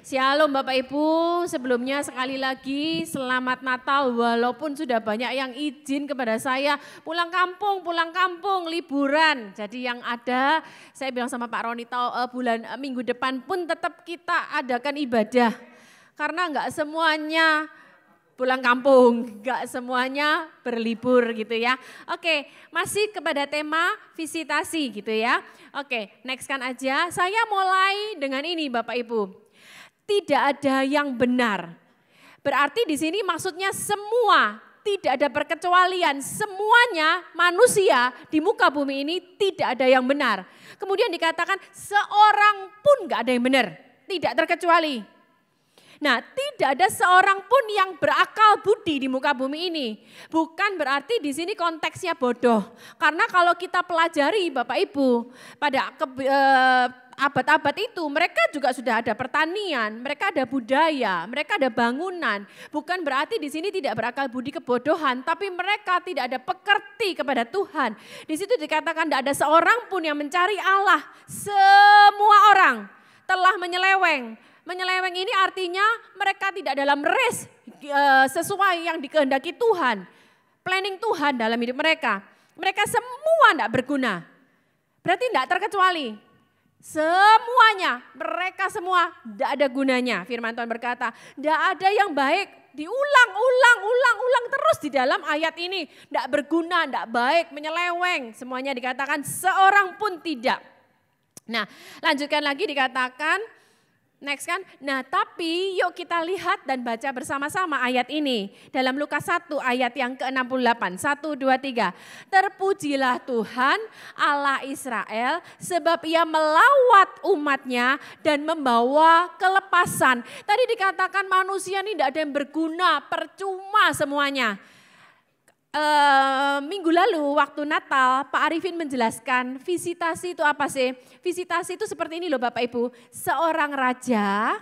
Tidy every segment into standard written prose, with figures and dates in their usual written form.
Shalom Bapak Ibu, sebelumnya sekali lagi selamat Natal walaupun sudah banyak yang izin kepada saya pulang kampung, liburan. Jadi yang ada saya bilang sama Pak Roni minggu depan pun tetap kita adakan ibadah. Karena enggak semuanya pulang kampung, enggak semuanya berlibur gitu ya. Oke, masih kepada tema visitasi gitu ya. Oke, next kan aja. Saya mulai dengan ini Bapak Ibu. Tidak ada yang benar. Berarti di sini maksudnya semua, tidak ada perkecualian. Semuanya manusia di muka bumi ini tidak ada yang benar. Kemudian dikatakan seorang pun gak ada yang benar. Tidak terkecuali. Nah, tidak ada seorang pun yang berakal budi di muka bumi ini. Bukan berarti di sini konteksnya bodoh. Karena kalau kita pelajari Bapak Ibu, pada abad-abad itu mereka juga sudah ada pertanian, mereka ada budaya, mereka ada bangunan. Bukan berarti di sini tidak berakal budi kebodohan, tapi mereka tidak ada pekerti kepada Tuhan. Di situ dikatakan tidak ada seorang pun yang mencari Allah. Semua orang telah menyeleweng. Menyeleweng ini artinya mereka tidak dalam race sesuai yang dikehendaki Tuhan. Planning Tuhan dalam hidup mereka. Mereka semua tidak berguna. Berarti tidak terkecuali. Semuanya, mereka semua tidak ada gunanya. Firman Tuhan berkata, tidak ada yang baik. Diulang terus di dalam ayat ini. Tidak berguna, tidak baik, menyeleweng. Semuanya dikatakan seorang pun tidak. Nah, lanjutkan lagi dikatakan, next kan, nah tapi yuk kita lihat dan baca bersama-sama ayat ini. Dalam Lukas 1 ayat yang ke-68, 1, 2, 3. Terpujilah Tuhan Allah Israel sebab ia melawat umatnya dan membawa kelepasan. Tadi dikatakan manusia ini tidak ada yang berguna, percuma semuanya. Minggu lalu waktu Natal Pak Arifin menjelaskan visitasi itu apa sih? Visitasi itu seperti ini loh Bapak Ibu. Seorang raja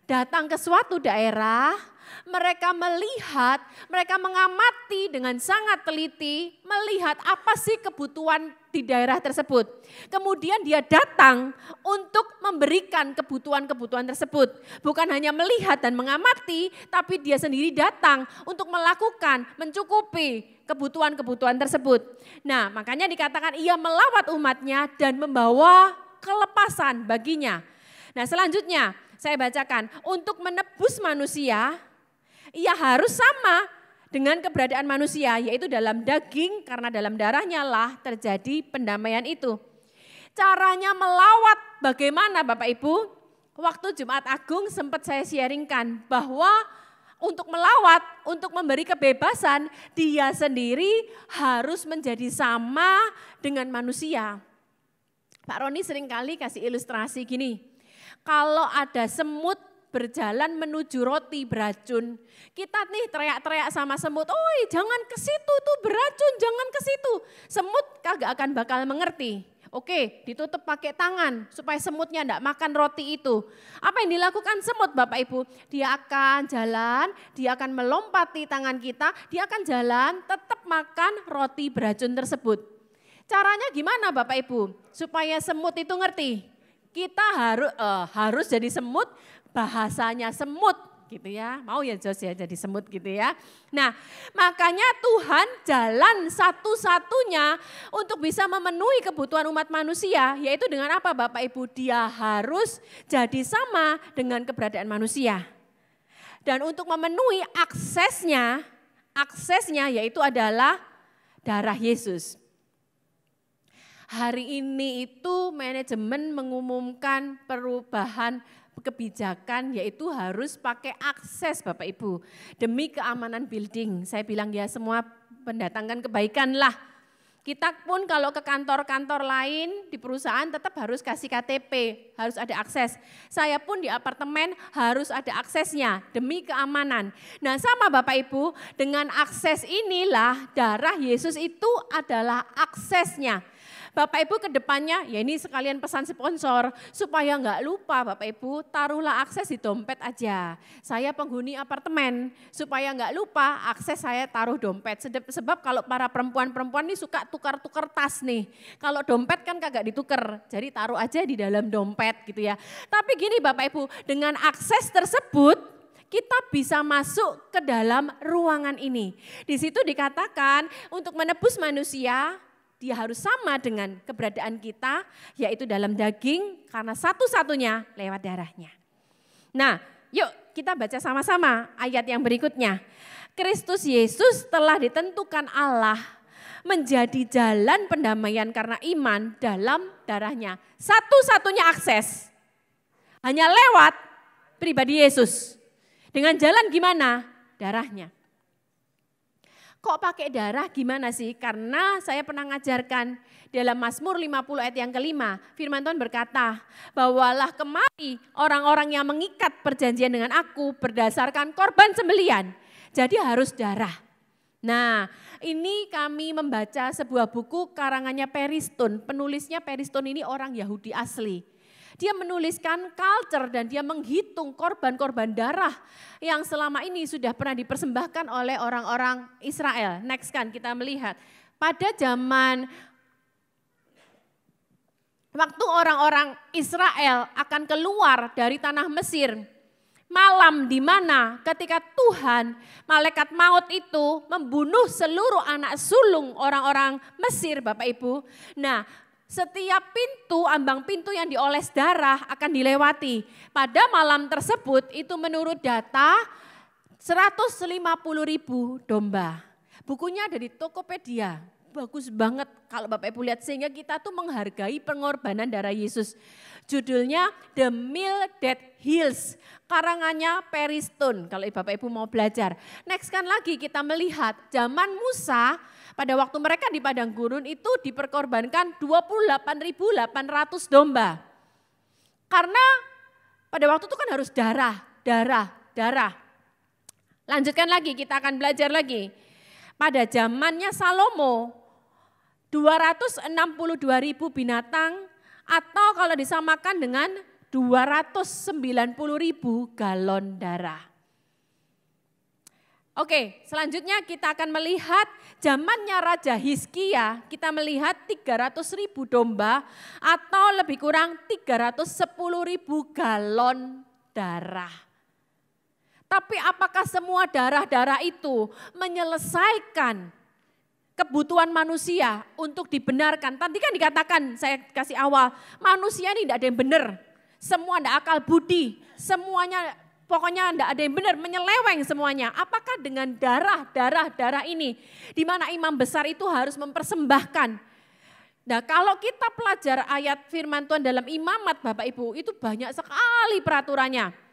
datang ke suatu daerah, mereka melihat, mereka mengamati dengan sangat teliti, melihat apa sih kebutuhan di daerah tersebut. Kemudian dia datang untuk memberikan kebutuhan-kebutuhan tersebut. Bukan hanya melihat dan mengamati, tapi dia sendiri datang untuk melakukan, mencukupi kebutuhan-kebutuhan tersebut. Nah, makanya dikatakan ia melawat umatnya dan membawa kelepasan baginya. Nah, selanjutnya saya bacakan, untuk menebus manusia, ia harus sama dengan keberadaan manusia, yaitu dalam daging, karena dalam darahnya lah terjadi pendamaian itu. Caranya melawat bagaimana Bapak Ibu? Waktu Jumat Agung sempat saya sharingkan bahwa untuk melawat, untuk memberi kebebasan, dia sendiri harus menjadi sama dengan manusia. Pak Roni seringkali kasih ilustrasi gini, kalau ada semut berjalan menuju roti beracun. Kita nih teriak-teriak sama semut, "Oi, jangan ke situ, tuh beracun, jangan ke situ." Semut kagak akan bakal mengerti. Oke, ditutup pakai tangan supaya semutnya enggak makan roti itu. Apa yang dilakukan semut Bapak Ibu? Dia akan jalan, dia akan melompati tangan kita, dia akan jalan tetap makan roti beracun tersebut. Caranya gimana Bapak Ibu? Supaya semut itu ngerti. Kita harus jadi semut, bahasanya semut gitu ya. Mau ya Jos ya jadi semut gitu ya. Nah, makanya Tuhan jalan satu-satunya untuk bisa memenuhi kebutuhan umat manusia, yaitu dengan apa Bapak Ibu? Dia harus jadi sama dengan keberadaan manusia. Dan untuk memenuhi aksesnya yaitu adalah darah Yesus. Hari ini itu manajemen mengumumkan perubahan kebijakan, yaitu harus pakai akses Bapak Ibu. Demi keamanan building, saya bilang ya semua mendatangkan kebaikan lah. Kita pun kalau ke kantor-kantor lain di perusahaan tetap harus kasih KTP, harus ada akses. Saya pun di apartemen harus ada aksesnya demi keamanan. Nah sama Bapak Ibu, dengan akses inilah darah Yesus itu adalah aksesnya. Bapak Ibu ke depannya, ya ini sekalian pesan sponsor, supaya nggak lupa Bapak Ibu, taruhlah akses di dompet aja. Saya penghuni apartemen, supaya nggak lupa akses saya taruh dompet. Sebab kalau para perempuan-perempuan ini suka tukar-tukar tas nih. Kalau dompet kan kagak ditukar, jadi taruh aja di dalam dompet gitu ya. Tapi gini Bapak Ibu, dengan akses tersebut, kita bisa masuk ke dalam ruangan ini. Di situ dikatakan untuk menebus manusia, dia harus sama dengan keberadaan kita, yaitu dalam daging, karena satu-satunya lewat darahnya. Nah, yuk kita baca sama-sama ayat yang berikutnya. Kristus Yesus telah ditentukan Allah menjadi jalan pendamaian karena iman dalam darahnya. Satu-satunya akses, hanya lewat pribadi Yesus. Dengan jalan gimana? Darahnya. Kok pakai darah gimana sih? Karena saya pernah ngajarkan dalam Mazmur 50 ayat yang kelima. Firman Tuhan berkata, bawalah kemari orang-orang yang mengikat perjanjian dengan aku berdasarkan korban sembelian. Jadi harus darah. Nah, ini kami membaca sebuah buku karangannya Periston. Penulisnya Periston ini orang Yahudi asli. Dia menuliskan culture dan dia menghitung korban-korban darah yang selama ini sudah pernah dipersembahkan oleh orang-orang Israel. Next kan kita melihat pada zaman waktu orang-orang Israel akan keluar dari tanah Mesir. Malam di mana ketika Tuhan malaikat maut itu membunuh seluruh anak sulung orang-orang Mesir Bapak Ibu. Nah, setiap pintu, ambang pintu yang dioles darah akan dilewati. Pada malam tersebut itu menurut data 150.000 domba. Bukunya ada di Tokopedia, bagus banget kalau Bapak Ibu lihat. Sehingga kita tuh menghargai pengorbanan darah Yesus. Judulnya The Meal That Heals, karangannya Periston kalau Bapak Ibu mau belajar. Next kan lagi kita melihat zaman Musa, pada waktu mereka di padang gurun itu diperkorbankan 28.800 domba. Karena pada waktu itu kan harus darah. Lanjutkan lagi, kita akan belajar lagi. Pada zamannya Salomo, 262.000 binatang atau kalau disamakan dengan 290.000 galon darah. Oke, selanjutnya kita akan melihat zamannya Raja Hizkia, kita melihat 300.000 domba atau lebih kurang 310.000 galon darah. Tapi apakah semua darah-darah itu menyelesaikan kebutuhan manusia untuk dibenarkan? Tadi kan dikatakan, saya kasih awal, manusia ini tidak ada yang benar. Semua tidak akal budi, semuanya pokoknya tidak ada yang benar, menyeleweng semuanya. Apakah dengan darah ini, di mana imam besar itu harus mempersembahkan. Nah kalau kita pelajar ayat firman Tuhan dalam imamat Bapak Ibu, itu banyak sekali peraturannya.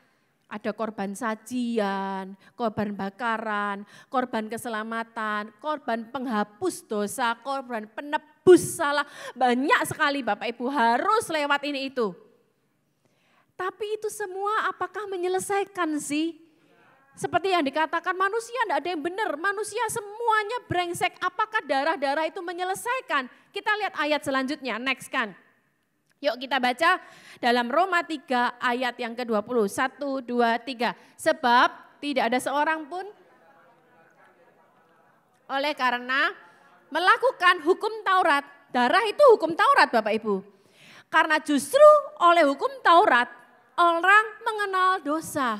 Ada korban sajian, korban bakaran, korban keselamatan, korban penghapus dosa, korban penebus salah. Banyak sekali Bapak Ibu harus lewat ini itu. Tapi itu semua apakah menyelesaikan sih? Seperti yang dikatakan manusia tidak ada yang benar, manusia semuanya brengsek. Apakah darah-darah itu menyelesaikan? Kita lihat ayat selanjutnya, next kan. Yuk kita baca dalam Roma 3 ayat yang ke-20, 1, 2, 3. Sebab tidak ada seorang pun oleh karena melakukan hukum Taurat. Darah itu hukum Taurat Bapak Ibu. Karena justru oleh hukum Taurat orang mengenal dosa.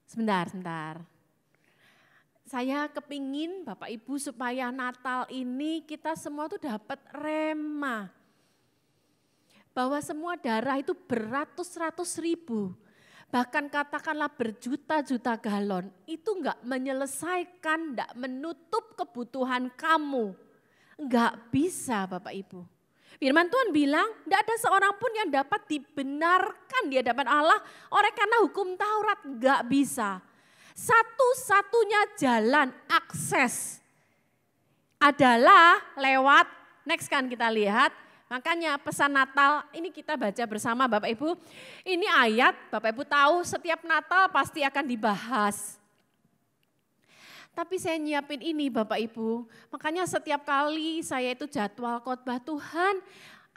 Sebentar. Saya kepingin Bapak Ibu supaya Natal ini kita semua tuh dapat rema. Bahwa semua darah itu beratus-ratus ribu. Bahkan katakanlah berjuta-juta galon. Itu enggak menyelesaikan, enggak menutup kebutuhan kamu. Enggak bisa Bapak Ibu. Firman Tuhan bilang, enggak ada seorang pun yang dapat dibenarkan di hadapan Allah oleh karena hukum Taurat, enggak bisa. Satu-satunya jalan akses adalah lewat, next kan kita lihat, makanya pesan Natal ini kita baca bersama Bapak Ibu. Ini ayat Bapak Ibu tahu setiap Natal pasti akan dibahas. Tapi saya nyiapin ini Bapak Ibu. Makanya setiap kali saya itu jadwal khotbah, Tuhan,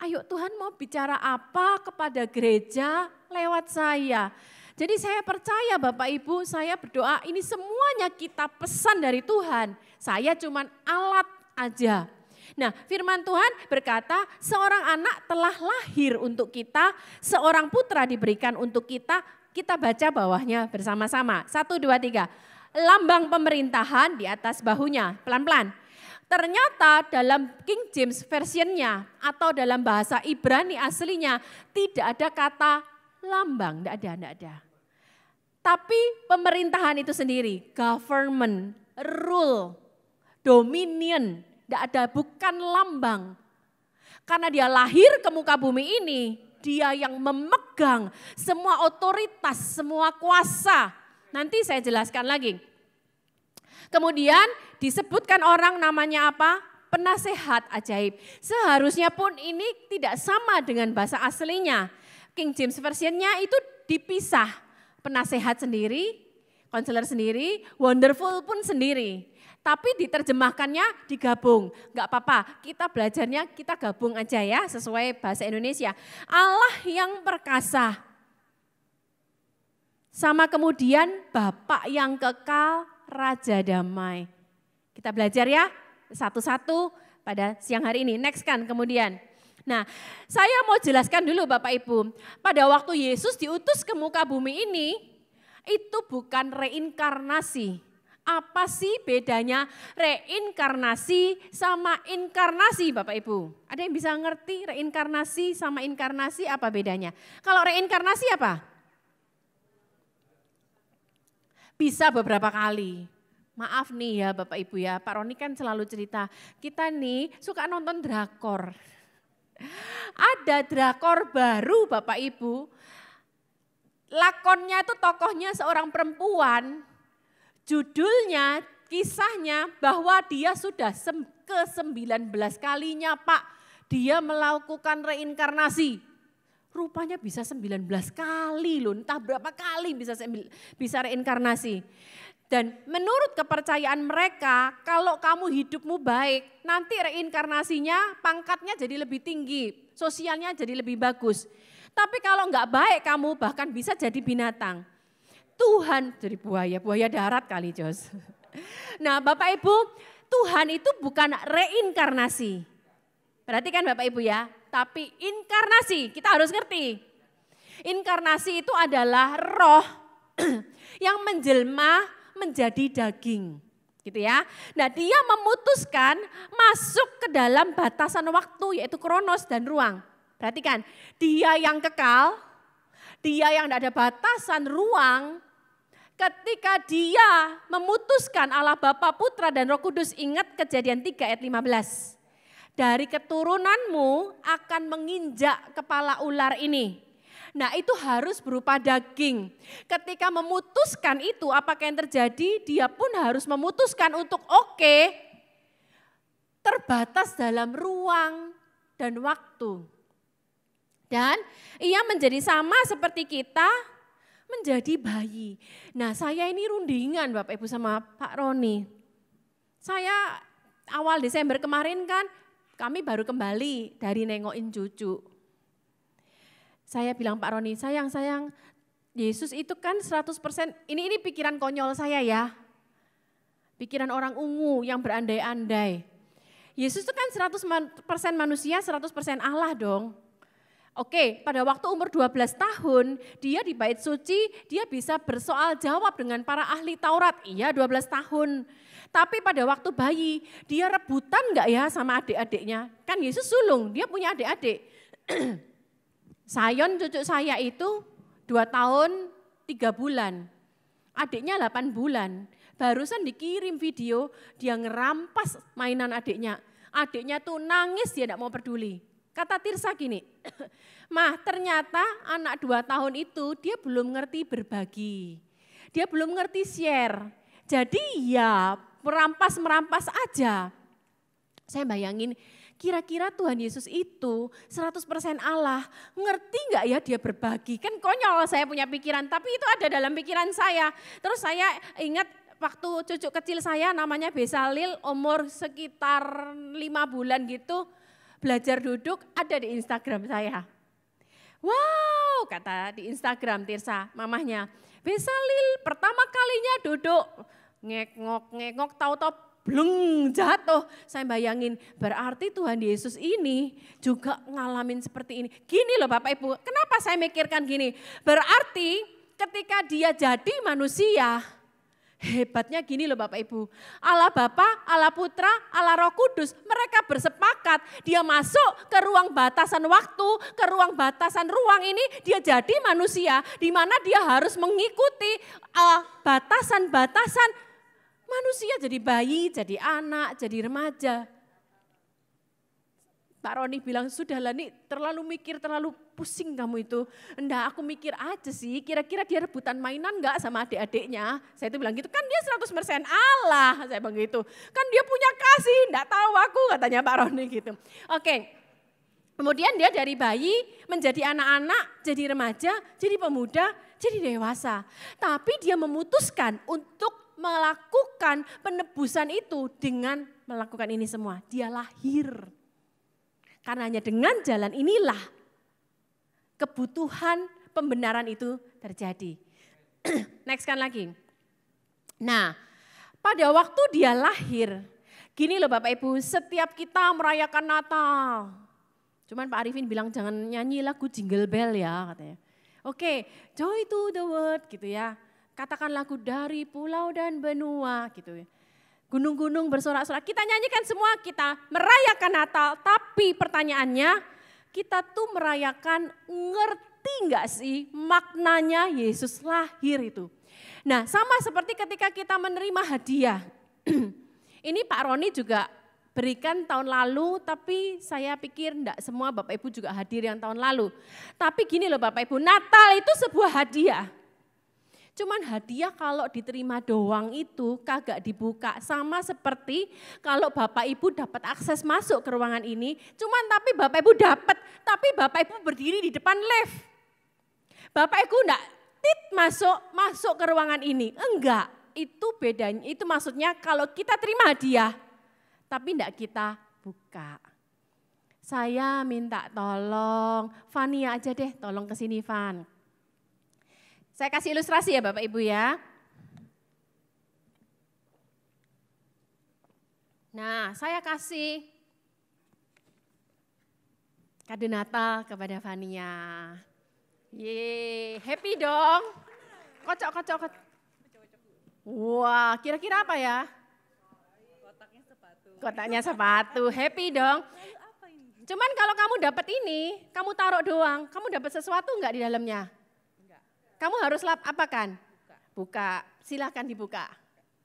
ayo Tuhan mau bicara apa kepada gereja lewat saya. Jadi saya percaya Bapak Ibu, saya berdoa ini semuanya kita pesan dari Tuhan. Saya cuman alat aja. Nah, firman Tuhan berkata, seorang anak telah lahir untuk kita, seorang putra diberikan untuk kita. Kita baca bawahnya bersama-sama. 1, 2, 3. Lambang pemerintahan di atas bahunya, pelan-pelan. Ternyata dalam King James versionnya atau dalam bahasa Ibrani aslinya tidak ada kata lambang, tidak ada. Tapi pemerintahan itu sendiri, government, rule, dominion, tidak ada, bukan lambang. Karena dia lahir ke muka bumi ini, dia yang memegang semua otoritas, semua kuasa. Nanti saya jelaskan lagi. Kemudian disebutkan orang namanya apa? Penasehat ajaib. Seharusnya pun ini tidak sama dengan bahasa aslinya. King James versionnya itu dipisah. Penasehat sendiri, konselor sendiri, wonderful pun sendiri. Tapi diterjemahkannya digabung. Enggak apa-apa, kita belajarnya kita gabung aja ya sesuai bahasa Indonesia. Allah yang perkasa. Sama kemudian Bapa yang kekal, Raja damai. Kita belajar ya satu-satu pada siang hari ini. Next kan kemudian. Nah, saya mau jelaskan dulu Bapak Ibu. Pada waktu Yesus diutus ke muka bumi ini, itu bukan reinkarnasi. Apa sih bedanya reinkarnasi sama inkarnasi Bapak Ibu? Ada yang bisa ngerti reinkarnasi sama inkarnasi apa bedanya? Kalau reinkarnasi apa? Bisa beberapa kali. Maaf nih ya Bapak Ibu ya, Pak Roni kan selalu cerita, kita nih suka nonton drakor. Ada drakor baru Bapak Ibu, lakonnya itu tokohnya seorang perempuan, judulnya, kisahnya bahwa dia sudah ke-19 kalinya Pak, dia melakukan reinkarnasi. Rupanya bisa 19 kali loh, entah berapa kali bisa reinkarnasi. Dan menurut kepercayaan mereka, kalau kamu hidupmu baik, nanti reinkarnasinya pangkatnya jadi lebih tinggi, sosialnya jadi lebih bagus. Tapi kalau enggak baik kamu bahkan bisa jadi binatang. Tuhan, jadi buaya darat kali Jos. Nah Bapak Ibu, Tuhan itu bukan reinkarnasi. Perhatikan Bapak Ibu ya. Tapi inkarnasi, kita harus ngerti. Inkarnasi itu adalah roh yang menjelma menjadi daging. Gitu ya. Nah dia memutuskan masuk ke dalam batasan waktu yaitu kronos dan ruang. Perhatikan, dia yang kekal, dia yang tidak ada batasan ruang. Ketika dia memutuskan Allah Bapa, Putra dan Roh Kudus, ingat Kejadian 3 ayat 15. Dari keturunanmu akan menginjak kepala ular ini. Nah itu harus berupa daging. Ketika memutuskan itu apakah yang terjadi? Dia pun harus memutuskan untuk terbatas dalam ruang dan waktu. Dan ia menjadi sama seperti kita menjadi bayi. Nah saya ini rundingan Bapak Ibu sama Pak Roni. Saya awal Desember kemarin kan kami baru kembali dari nengokin cucu. Saya bilang Pak Roni, sayang, Yesus itu kan 100%, ini pikiran konyol saya ya. Pikiran orang ungu yang berandai-andai. Yesus itu kan 100% manusia, 100% Allah dong. Oke, pada waktu umur 12 tahun, dia di bait suci, dia bisa bersoal jawab dengan para ahli Taurat. Iya 12 tahun. Tapi pada waktu bayi, dia rebutan enggak ya sama adik-adiknya? Kan Yesus sulung, dia punya adik-adik. Sayon cucu saya itu 2 tahun 3 bulan. Adiknya 8 bulan. Barusan dikirim video, dia ngerampas mainan adiknya. Adiknya tuh nangis, dia enggak mau peduli. Kata Tirsa gini, Mah ternyata anak 2 tahun itu dia belum ngerti berbagi. Dia belum ngerti share. Jadi ya merampas aja. Saya bayangin kira-kira Tuhan Yesus itu 100% Allah. Ngerti nggak ya dia berbagi? Kan konyol saya punya pikiran, tapi itu ada dalam pikiran saya. Terus saya ingat waktu cucu kecil saya namanya Besalil, umur sekitar 5 bulan gitu, belajar duduk ada di Instagram saya. Wow, kata di Instagram Tirsa, mamahnya, Besalil pertama kalinya duduk, ngekngok, tahu-tahu bleng jatuh. Saya bayangin, berarti Tuhan Yesus ini juga ngalamin seperti ini. Gini loh Bapak Ibu, kenapa saya mikirkan gini? Berarti ketika dia jadi manusia, hebatnya gini loh Bapak Ibu. Allah Bapa, Allah Putra, Allah Roh Kudus, mereka bersepakat. Dia masuk ke ruang batasan waktu, ke ruang batasan ruang ini, dia jadi manusia. Di mana dia harus mengikuti batasan-batasan manusia, jadi bayi, jadi anak, jadi remaja. Pak Roni bilang, sudahlah nih terlalu mikir, terlalu pusing kamu itu. Enggak, aku mikir aja sih, kira-kira dia rebutan mainan enggak sama adik-adiknya. Saya itu bilang gitu, kan dia 100% Allah, saya bilang gitu. Kan dia punya kasih, enggak tahu aku, katanya Pak Roni gitu. Oke, kemudian dia dari bayi menjadi anak-anak, jadi remaja, jadi pemuda, jadi dewasa. Tapi dia memutuskan untuk melakukan penebusan itu dengan melakukan ini semua. Dia lahir. Karena hanya dengan jalan inilah kebutuhan pembenaran itu terjadi. Next kan lagi. Nah, pada waktu dia lahir, gini loh Bapak Ibu, setiap kita merayakan Natal. Cuman Pak Arifin bilang jangan nyanyi lagu Jingle Bell ya katanya. Oke, Joy to the World gitu ya. Katakan lagu dari pulau dan benua gitu ya. Gunung-gunung bersorak-sorak, kita nyanyikan semua, kita merayakan Natal. Tapi pertanyaannya, kita tuh merayakan ngerti gak sih maknanya Yesus lahir itu. Nah sama seperti ketika kita menerima hadiah. Ini Pak Roni juga berikan tahun lalu, tapi saya pikir enggak semua Bapak Ibu juga hadir yang tahun lalu. Tapi gini loh Bapak Ibu, Natal itu sebuah hadiah. Cuman hadiah kalau diterima doang itu kagak dibuka. Sama seperti kalau Bapak Ibu dapat akses masuk ke ruangan ini. Cuman tapi Bapak Ibu dapat, tapi Bapak Ibu berdiri di depan lift. Bapak Ibu enggak masuk ke ruangan ini. Enggak, itu bedanya. Itu maksudnya kalau kita terima hadiah, tapi enggak kita buka. Saya minta tolong, Fania aja deh, tolong ke sini Van. Saya kasih ilustrasi ya Bapak Ibu ya. Nah, saya kasih kado Natal kepada Fania. Yeay, happy dong. Kocok. Wah, kira-kira apa ya? Kotaknya sepatu, happy dong. Cuman kalau kamu dapat ini, kamu taruh doang, kamu dapat sesuatu enggak di dalamnya? Kamu harus apa kan? Buka, silahkan dibuka.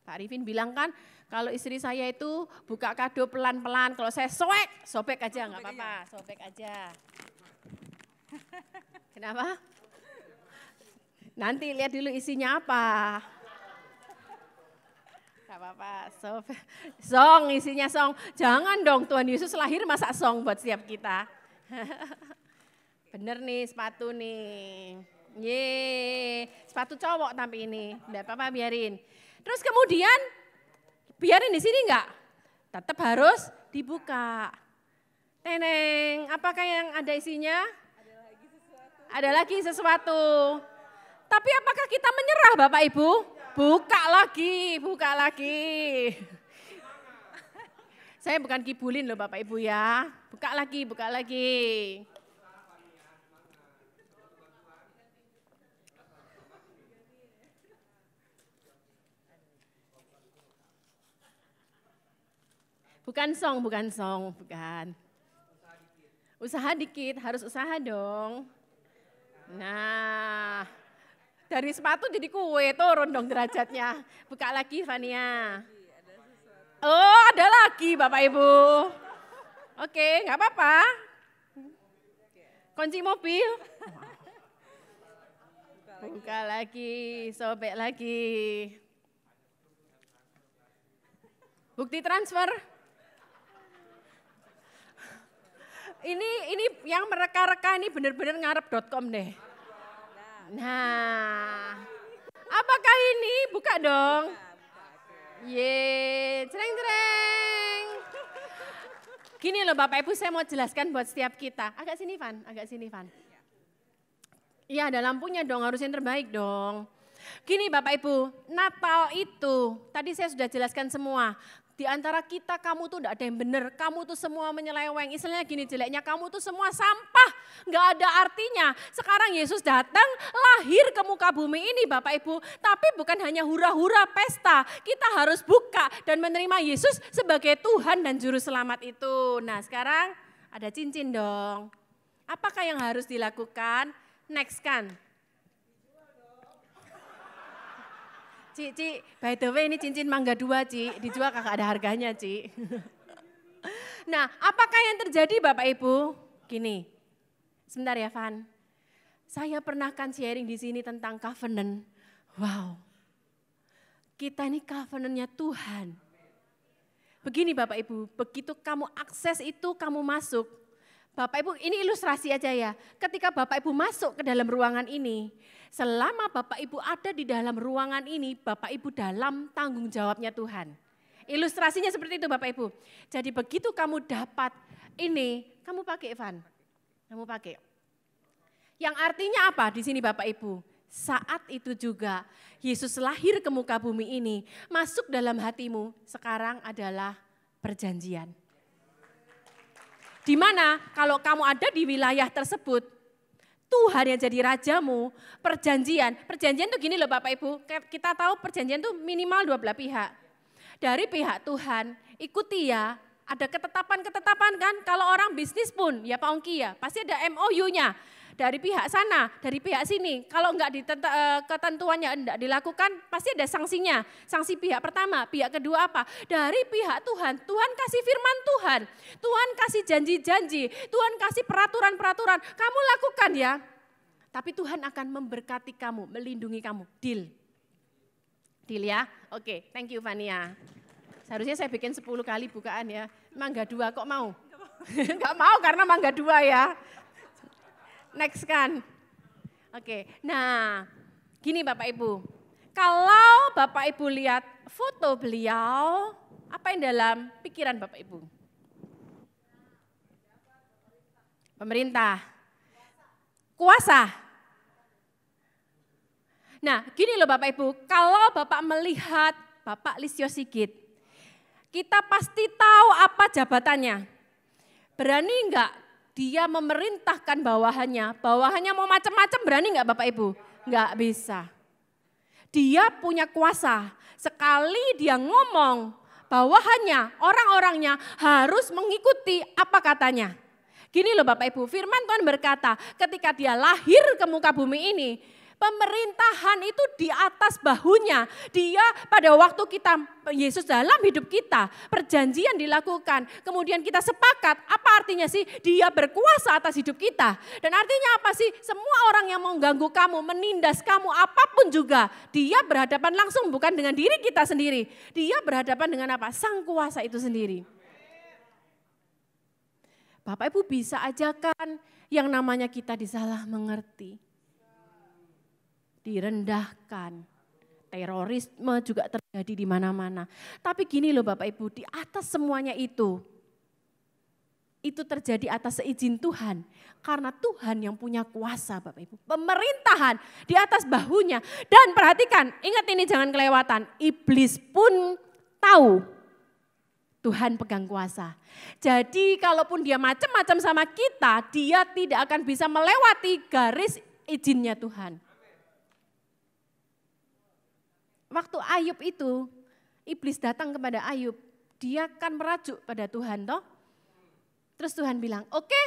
Pak Arifin bilang kan, kalau istri saya itu buka kado pelan-pelan, kalau saya sobek aja, enggak apa-apa, sobek aja. Kenapa? Nanti lihat dulu isinya apa. Enggak apa-apa, sobek. Song, isinya song. Jangan dong, Tuhan Yesus lahir masa song buat setiap kita. Bener nih sepatu nih. Yeay, sepatu cowok tapi ini, enggak apa-apa biarin. Terus kemudian, biarin di sini enggak? Tetap harus dibuka. Teneng, apakah yang ada isinya? Ada lagi sesuatu. Tapi apakah kita menyerah Bapak Ibu? Buka lagi. Saya bukan kibulin loh Bapak Ibu ya. Buka lagi. Bukan song. Usaha dikit, harus usaha dong. Nah, dari sepatu jadi kue, turun dong derajatnya. Buka lagi Fania. Oh, ada lagi Bapak Ibu. Oke, nggak apa-apa. Kunci mobil. Buka lagi, sobek lagi. Bukti transfer. Ini yang mereka-reka ini benar-benar ngarep.com deh. Nah, apakah ini? Buka dong. Ye, cereng-cereng. Gini loh Bapak Ibu, saya mau jelaskan buat setiap kita. Agak sini Van, agak sini Van. Iya ada lampunya dong, harus yang terbaik dong. Gini Bapak Ibu, Natal itu, tadi saya sudah jelaskan semua. Di antara kita, kamu tuh enggak ada yang benar, kamu tuh semua menyeleweng. Istilahnya gini jeleknya, kamu tuh semua sampah, enggak ada artinya. Sekarang Yesus datang, lahir ke muka bumi ini Bapak Ibu. Tapi bukan hanya hura-hura pesta, kita harus buka dan menerima Yesus sebagai Tuhan dan Juru Selamat itu. Nah sekarang ada cincin dong. Apakah yang harus dilakukan? Next kan. Ci, by the way ini cincin mangga 2 Ci, dijual kakak ada harganya Ci. Nah apakah yang terjadi Bapak Ibu? Gini, sebentar ya Van. Saya pernah kan sharing di sini tentang covenant. Wow, kita ini covenantnya Tuhan. Begini Bapak Ibu, begitu kamu akses itu kamu masuk. Bapak Ibu ini ilustrasi aja ya, ketika Bapak Ibu masuk ke dalam ruangan ini, selama Bapak Ibu ada di dalam ruangan ini, Bapak Ibu dalam tanggung jawabnya Tuhan. Ilustrasinya seperti itu Bapak Ibu. Jadi begitu kamu dapat ini, kamu pakai Evan, kamu pakai. Yang artinya apa di sini Bapak Ibu? Saat itu juga Yesus lahir ke muka bumi ini, masuk dalam hatimu, sekarang adalah perjanjian. Di mana kalau kamu ada di wilayah tersebut, Tuhan yang jadi rajamu, perjanjian tuh gini loh Bapak Ibu, kita tahu perjanjian tuh minimal 2 belah pihak. Dari pihak Tuhan, ikuti ya, ada ketetapan-ketetapan kan, kalau orang bisnis pun ya Pak Ongki ya, pasti ada MOU-nya. Dari pihak sana, dari pihak sini, kalau enggak ketentuannya enggak dilakukan, pasti ada sanksinya. Sanksi pihak pertama, pihak kedua apa? Dari pihak Tuhan, Tuhan kasih firman Tuhan, Tuhan kasih janji-janji, Tuhan kasih peraturan-peraturan, kamu lakukan ya. Tapi Tuhan akan memberkati kamu, melindungi kamu, deal. Deal ya, oke, thank you Vania. Seharusnya saya bikin 10 kali bukaan ya, mangga 2 kok mau? Enggak mau karena mangga 2 ya. Next kan. Oke, nah gini Bapak Ibu. Kalau Bapak Ibu lihat foto beliau, apa yang dalam pikiran Bapak Ibu? Pemerintah. Kuasa. Nah gini loh Bapak Ibu, kalau Bapak melihat Bapak Listio Sigit, kita pasti tahu apa jabatannya. Berani enggak dia memerintahkan bawahannya mau macam-macam, berani enggak Bapak Ibu? Enggak bisa. Dia punya kuasa, sekali dia ngomong, bawahannya, orang-orangnya harus mengikuti apa katanya. Gini loh Bapak Ibu, firman Tuhan berkata ketika dia lahir ke muka bumi ini, pemerintahan itu di atas bahunya. Dia pada waktu kita, Yesus dalam hidup kita, perjanjian dilakukan. Kemudian kita sepakat, apa artinya sih? Dia berkuasa atas hidup kita. Dan artinya apa sih? Semua orang yang mau ganggu kamu, menindas kamu, apapun juga. Dia berhadapan langsung bukan dengan diri kita sendiri. Dia berhadapan dengan apa? Sang kuasa itu sendiri. Bapak Ibu bisa aja kan yang namanya kita disalah mengerti. Direndahkan, terorisme juga terjadi di mana-mana. Tapi gini loh Bapak Ibu, di atas semuanya itu terjadi atas seizin Tuhan. Karena Tuhan yang punya kuasa Bapak Ibu. Pemerintahan di atas bahunya. Dan perhatikan, ingat ini jangan kelewatan. Iblis pun tahu Tuhan pegang kuasa. Jadi kalaupun dia macam-macam sama kita, dia tidak akan bisa melewati garis izinnya Tuhan. Waktu Ayub itu, iblis datang kepada Ayub, dia kan merajuk pada Tuhan toh. Terus Tuhan bilang, oke,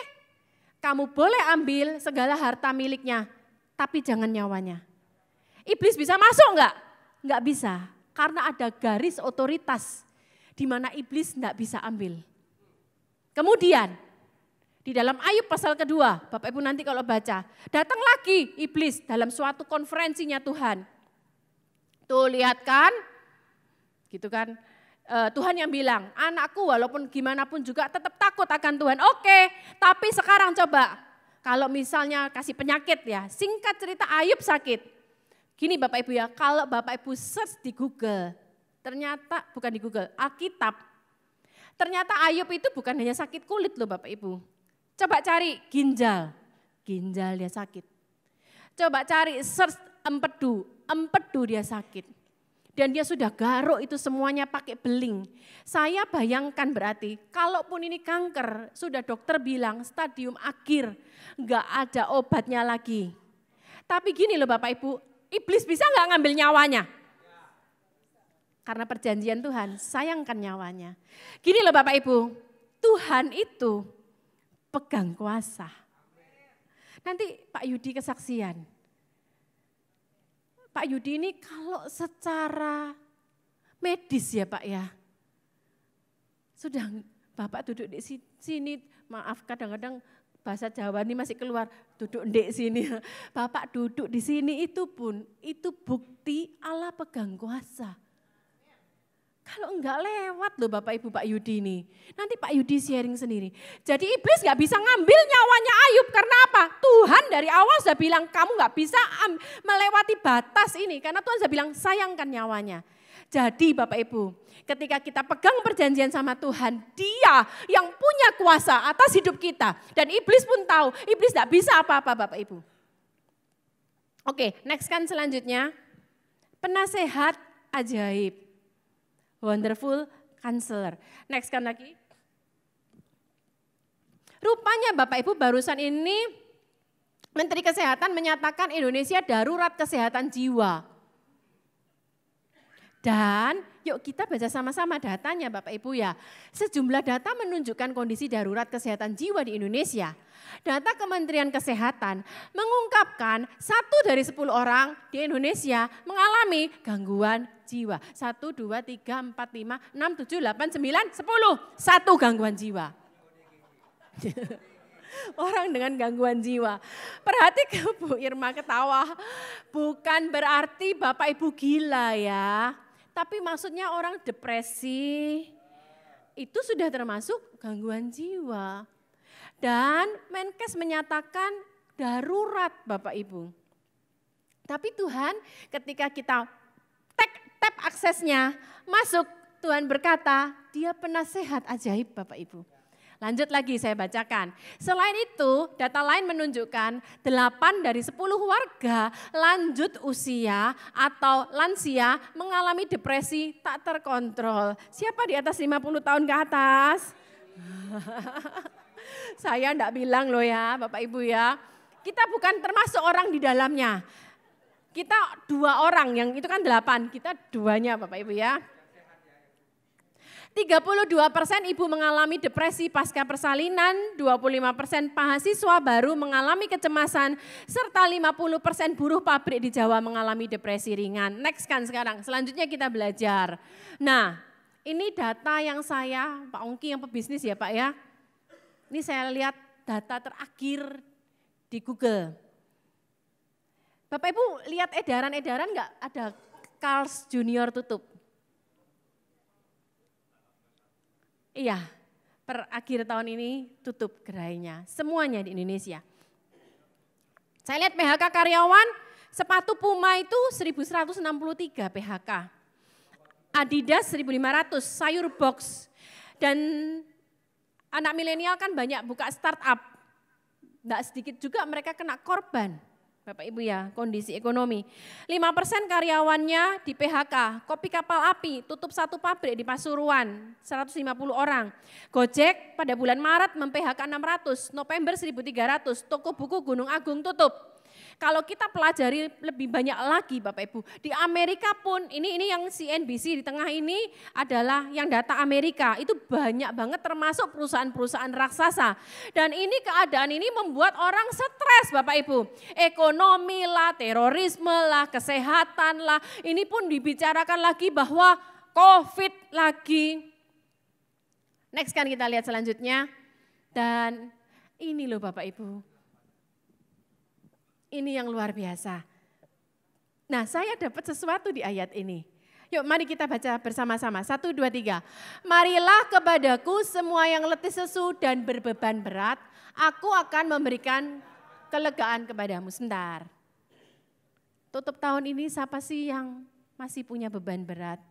kamu boleh ambil segala harta miliknya, tapi jangan nyawanya. Iblis bisa masuk enggak? Enggak bisa, karena ada garis otoritas di mana iblis enggak bisa ambil. Kemudian, di dalam Ayub pasal kedua, Bapak Ibu nanti kalau baca, datang lagi iblis dalam suatu konferensinya Tuhan. Tuh lihat kan, gitu kan. Tuhan yang bilang, anakku walaupun gimana pun juga tetap takut akan Tuhan. Oke, tapi sekarang coba, kalau misalnya kasih penyakit ya, singkat cerita Ayub sakit. Gini Bapak Ibu ya, kalau Bapak Ibu search di Google Ternyata, bukan di Google, Alkitab. Ternyata Ayub itu bukan hanya sakit kulit loh Bapak Ibu. Coba cari ginjal dia sakit. Coba cari search empedu dia sakit. Dan dia sudah garuk itu semuanya pakai beling. Saya bayangkan berarti, kalaupun ini kanker, sudah dokter bilang stadium akhir, enggak ada obatnya lagi. Tapi gini loh Bapak Ibu, iblis bisa enggak ngambil nyawanya? Karena perjanjian Tuhan, sayangkan nyawanya. Gini loh Bapak Ibu, Tuhan itu pegang kuasa. Nanti Pak Yudi kesaksian. Pak Yudi ini kalau secara medis ya Pak ya, sudah Bapak duduk di sini, maaf kadang-kadang bahasa Jawa ini masih keluar, duduk di sini. Bapak duduk di sini itu pun, itu bukti Allah pegang kuasa. Kalau enggak lewat loh Bapak Ibu Pak Yudi ini. Nanti Pak Yudi sharing sendiri. Jadi iblis enggak bisa ngambil nyawanya Ayub. Karena apa? Tuhan dari awal sudah bilang kamu enggak bisa melewati batas ini. Karena Tuhan sudah bilang sayangkan nyawanya. Jadi Bapak Ibu, ketika kita pegang perjanjian sama Tuhan, Dia yang punya kuasa atas hidup kita. Dan iblis pun tahu, iblis enggak bisa apa-apa Bapak Ibu. Oke, next kan selanjutnya. Penasehat ajaib. Wonderful Counselor. Next kan lagi. Rupanya Bapak Ibu barusan ini Menteri Kesehatan menyatakan Indonesia darurat kesehatan jiwa. Dan yuk kita baca sama-sama datanya Bapak Ibu ya. Sejumlah data menunjukkan kondisi darurat kesehatan jiwa di Indonesia. Data Kementerian Kesehatan mengungkapkan 1 dari 10 orang di Indonesia mengalami gangguan jiwa. 1, 2, 3, 4, 5, 6, 7, 8, 9, 10. 1 gangguan jiwa. Orang dengan gangguan jiwa. Perhatikan Bu Irma ketawa. Bukan berarti Bapak Ibu gila ya. Tapi maksudnya orang depresi itu sudah termasuk gangguan jiwa. Dan Menkes menyatakan darurat Bapak Ibu. Tapi Tuhan ketika kita tap aksesnya masuk, Tuhan berkata Dia penasehat ajaib Bapak Ibu. Lanjut lagi saya bacakan. Selain itu data lain menunjukkan 8 dari 10 warga lanjut usia atau lansia mengalami depresi tak terkontrol. Siapa di atas 50 tahun ke atas? Saya enggak bilang loh ya Bapak Ibu ya. Kita bukan termasuk orang di dalamnya. Kita 2 orang, yang itu kan 8, kita 2-nya Bapak Ibu ya. 32% ibu mengalami depresi pasca persalinan, 25% mahasiswa baru mengalami kecemasan, serta 50% buruh pabrik di Jawa mengalami depresi ringan. Next kan sekarang, selanjutnya kita belajar. Nah, ini data yang saya, Pak Ongki yang pebisnis ya Pak ya. Ini saya lihat data terakhir di Google. Bapak Ibu lihat edaran-edaran enggak ada Carl's Junior tutup? Iya, per akhir tahun ini tutup gerainya, semuanya di Indonesia. Saya lihat PHK karyawan, sepatu Puma itu 1.163 PHK. Adidas 1.500, sayur box. Dan anak milenial kan banyak buka startup. Enggak sedikit juga mereka kena korban. Bapak Ibu ya, kondisi ekonomi. 5% karyawannya di PHK, Kopi Kapal Api tutup 1 pabrik di Pasuruan, 150 orang. Gojek pada bulan Maret mem-PHK 600, November 1.300, toko buku Gunung Agung tutup. Kalau kita pelajari lebih banyak lagi Bapak Ibu, di Amerika pun, ini yang CNBC di tengah ini adalah yang data Amerika, itu banyak banget termasuk perusahaan-perusahaan raksasa. Dan ini keadaan ini membuat orang stres Bapak Ibu, ekonomi lah, terorisme lah, kesehatan lah, ini pun dibicarakan lagi bahwa COVID lagi. Next kan kita lihat selanjutnya, dan ini loh Bapak Ibu. Ini yang luar biasa. Nah, saya dapat sesuatu di ayat ini. Yuk mari kita baca bersama-sama. 1, 2, 3. Marilah kepadaku semua yang letih lesu dan berbeban berat. Aku akan memberikan kelegaan kepadamu. Sebentar. Tutup tahun ini siapa sih yang masih punya beban berat?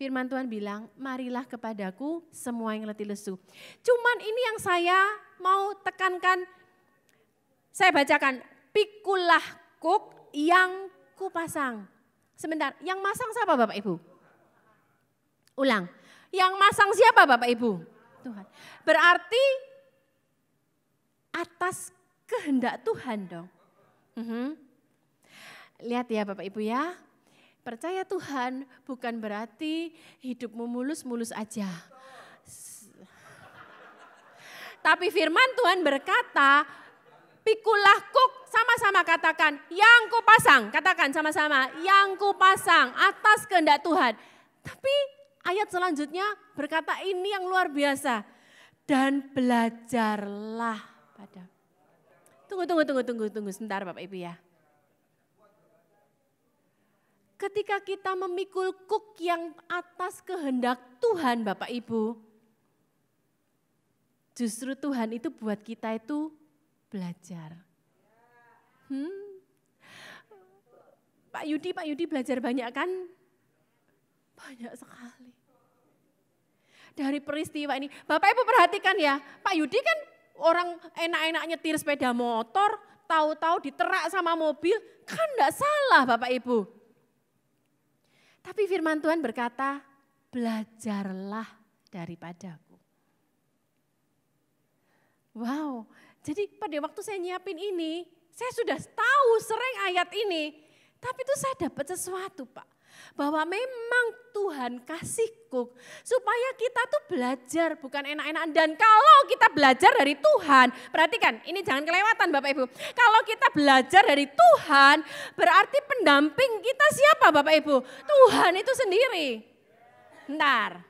Firman Tuhan bilang, marilah kepadaku semua yang letih lesu. Cuman ini yang saya mau tekankan, saya bacakan, pikulah kuk yang kupasang. Sebentar, yang masang siapa Bapak Ibu? Ulang, yang masang siapa Bapak Ibu? Tuhan. Berarti atas kehendak Tuhan dong. Lihat ya Bapak Ibu ya. Percaya Tuhan bukan berarti hidupmu mulus-mulus aja. Tapi firman Tuhan berkata, pikulah kuk, sama-sama katakan, yang kupasang. Katakan sama-sama, yang kupasang atas kehendak Tuhan. Tapi ayat selanjutnya berkata ini yang luar biasa. Dan belajarlah pada. Tunggu sebentar Bapak Ibu ya. Ketika kita memikul kuk yang atas kehendak Tuhan Bapak Ibu, justru Tuhan itu buat kita itu belajar. Pak Yudi belajar banyak kan? Banyak sekali. Dari peristiwa ini, Bapak Ibu perhatikan ya, Pak Yudi kan orang enak-enak nyetir sepeda motor, tahu-tahu diterak sama mobil, kan enggak salah Bapak Ibu. Tapi firman Tuhan berkata, belajarlah daripadaku. Wow, jadi pada waktu saya nyiapin ini, saya sudah tahu sering ayat ini. Tapi itu saya dapat sesuatu Pak. Bahwa memang Tuhan kasih kuk supaya kita tuh belajar bukan enak-enakan. Dan kalau kita belajar dari Tuhan, perhatikan ini jangan kelewatan Bapak Ibu. Kalau kita belajar dari Tuhan berarti pendamping kita siapa Bapak Ibu? Tuhan itu sendiri. Bentar,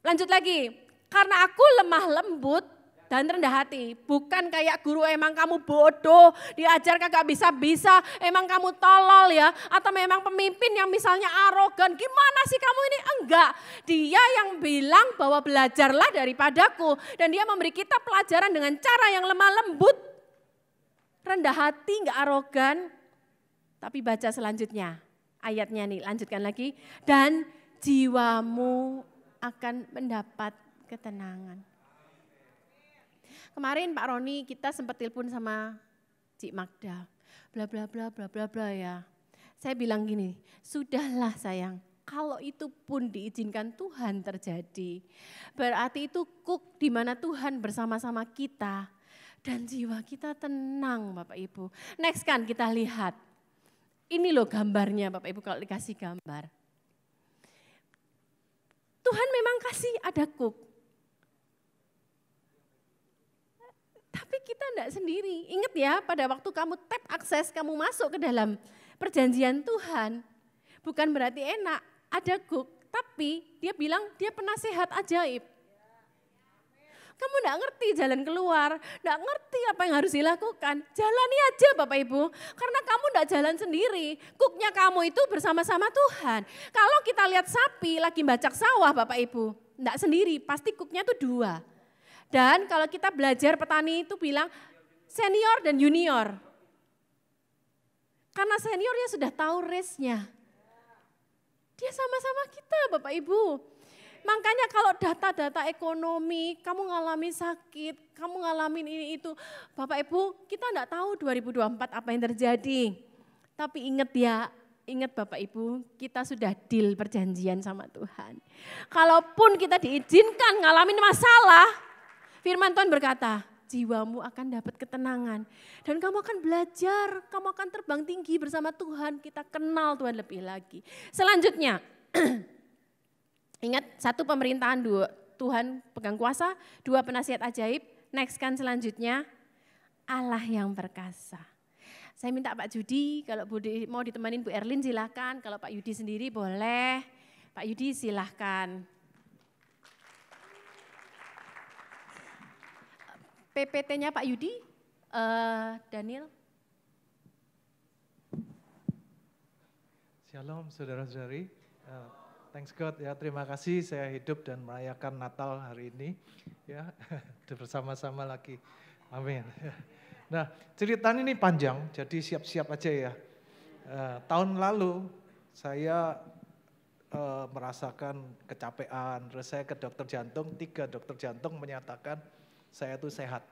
lanjut lagi. Karena aku lemah lembut dan rendah hati. Bukan kayak guru emang kamu bodoh, diajar kagak bisa-bisa, emang kamu tolol ya. Atau memang pemimpin yang misalnya arogan, gimana sih kamu ini? Enggak, dia yang bilang bahwa belajarlah daripadaku. Dan dia memberi kita pelajaran dengan cara yang lemah lembut, rendah hati, enggak arogan. Tapi baca selanjutnya, ayatnya nih, lanjutkan lagi. Dan jiwamu akan mendapat ketenangan. Kemarin Pak Roni kita sempat telepon sama Cik Magda, bla bla bla bla bla bla ya. Saya bilang gini, sudahlah sayang, kalau itu pun diizinkan Tuhan terjadi. Berarti itu kuk di mana Tuhan bersama-sama kita dan jiwa kita tenang Bapak Ibu. Next kan kita lihat, ini loh gambarnya Bapak Ibu kalau dikasih gambar. Tuhan memang kasih ada kuk. Tapi kita enggak sendiri. Ingat ya pada waktu kamu tap akses, kamu masuk ke dalam perjanjian Tuhan. Bukan berarti enak, ada kuk. Tapi dia bilang dia penasehat ajaib. Kamu enggak ngerti jalan keluar, enggak ngerti apa yang harus dilakukan. Jalani aja Bapak Ibu, karena kamu enggak jalan sendiri. Kuknya kamu itu bersama-sama Tuhan. Kalau kita lihat sapi lagi bacak sawah Bapak Ibu, enggak sendiri, pasti kuknya itu dua. Dan kalau kita belajar petani itu bilang senior dan junior. Karena seniornya sudah tahu race-nya. Dia sama-sama kita Bapak Ibu. Makanya kalau data-data ekonomi, kamu ngalamin sakit, kamu ngalamin ini itu. Bapak Ibu kita enggak tahu 2024 apa yang terjadi. Tapi ingat ya, ingat Bapak Ibu, kita sudah deal perjanjian sama Tuhan. Kalaupun kita diizinkan ngalamin masalah, firman Tuhan berkata, jiwamu akan dapat ketenangan. Dan kamu akan belajar, kamu akan terbang tinggi bersama Tuhan. Kita kenal Tuhan lebih lagi. Selanjutnya, ingat satu pemerintahan, dua Tuhan pegang kuasa, dua penasihat ajaib. Next kan selanjutnya, Allah yang perkasa. Saya minta Pak Yudi, kalau mau ditemenin Bu Erlin silahkan. Kalau Pak Yudi sendiri boleh. Pak Yudi silahkan. PPT-nya Pak Yudi, Daniel. Shalom saudara-saudari, thanks God ya, terima kasih saya hidup dan merayakan Natal hari ini ya, bersama-sama lagi, amin. Nah ceritanya ini panjang, jadi siap-siap aja ya. Tahun lalu saya merasakan kecapean. Terus saya ke dokter jantung, 3 dokter jantung menyatakan saya itu sehat.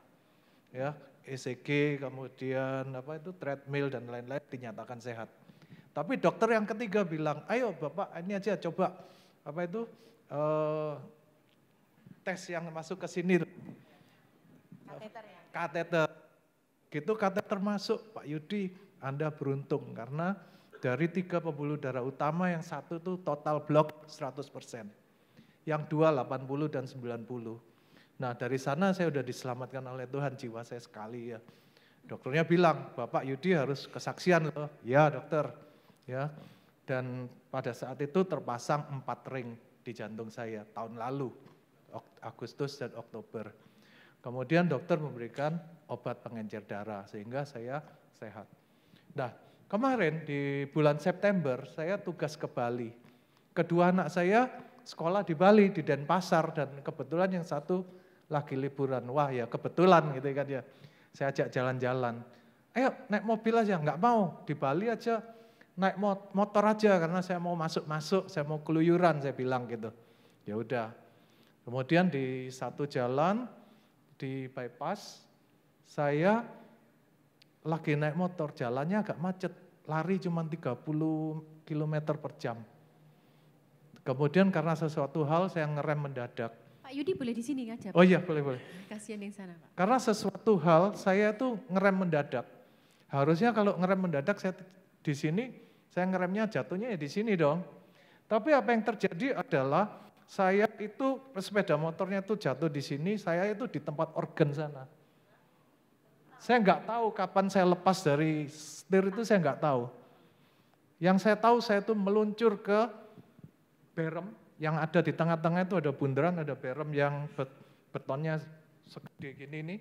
Ya, ECG, kemudian treadmill dan lain-lain dinyatakan sehat. Tapi dokter yang ketiga bilang, ayo Bapak ini aja coba tes yang masuk ke sini. Kateter ya? Kateter. Gitu kateter masuk, Pak Yudi, Anda beruntung karena dari 3 pembuluh darah utama yang satu tuh total blok 100%. Yang 2 80 dan 90. Nah dari sana saya udah diselamatkan oleh Tuhan, jiwa saya sekali ya. Dokternya bilang, Bapak Yudi harus kesaksian loh. Ya dokter, ya. Dan pada saat itu terpasang 4 ring di jantung saya tahun lalu, Agustus dan Oktober. Kemudian dokter memberikan obat pengencer darah sehingga saya sehat. Nah kemarin di bulan September saya tugas ke Bali. Kedua anak saya sekolah di Bali, di Denpasar, dan kebetulan yang satu lagi liburan. Wah ya kebetulan gitu kan ya. Saya ajak jalan-jalan. Ayo naik mobil aja, nggak mau. Di Bali aja naik motor aja karena saya mau masuk-masuk, saya mau keluyuran, saya bilang gitu. Ya udah. Kemudian di satu jalan di bypass saya lagi naik motor, jalannya agak macet, lari cuma 30 km per jam. Kemudian karena sesuatu hal saya ngerem mendadak. Pak Yudi boleh di sini aja? Oh iya boleh. Kasihan yang sana Pak. Karena sesuatu hal saya tuh ngerem mendadak. Harusnya kalau ngerem mendadak saya di sini, saya ngeremnya jatuhnya ya di sini dong. Tapi apa yang terjadi adalah saya itu sepeda motornya tuh jatuh di sini, saya itu di tempat organ sana. Saya nggak tahu kapan saya lepas dari setir itu, saya nggak tahu. Yang saya tahu saya itu meluncur ke berem yang ada di tengah-tengah itu ada bundaran, ada berem yang betonnya segede gini nih.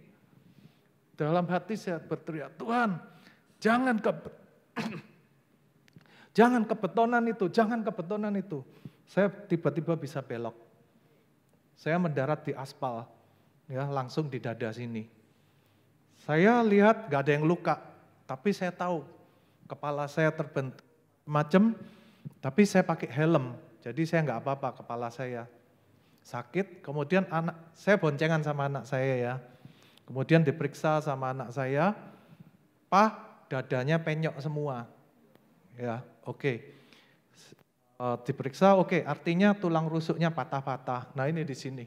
Dalam hati saya berteriak, Tuhan jangan ke betonan itu. Saya tiba-tiba bisa belok. Saya mendarat di aspal, ya langsung di dada sini. Saya lihat gak ada yang luka, tapi saya tahu kepala saya terbentuk macam, tapi saya pakai helm, jadi saya nggak apa-apa kepala saya sakit. Kemudian saya boncengan sama anak saya ya, kemudian diperiksa sama anak saya, Pak dadanya penyok semua, ya oke. Diperiksa oke, artinya tulang rusuknya patah-patah. Nah ini di sini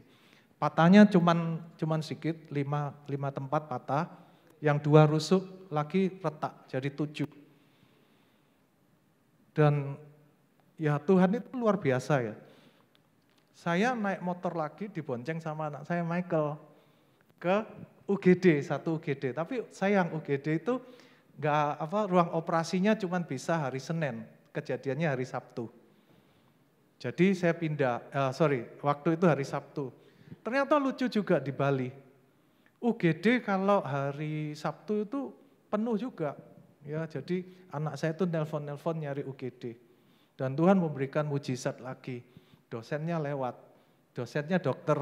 patahnya cuman sedikit, 5 tempat patah. Yang 2 rusuk lagi retak, jadi 7. Dan ya Tuhan itu luar biasa ya. Saya naik motor lagi dibonceng sama anak saya Michael ke UGD, satu UGD. Tapi sayang UGD itu ruang operasinya cuma bisa hari Senin, kejadiannya hari Sabtu. Jadi saya waktu itu hari Sabtu. Ternyata lucu juga di Bali. UGD kalau hari Sabtu itu penuh juga, ya. Jadi anak saya itu nelpon nyari UGD, dan Tuhan memberikan mujizat lagi. Dosennya lewat, dosennya dokter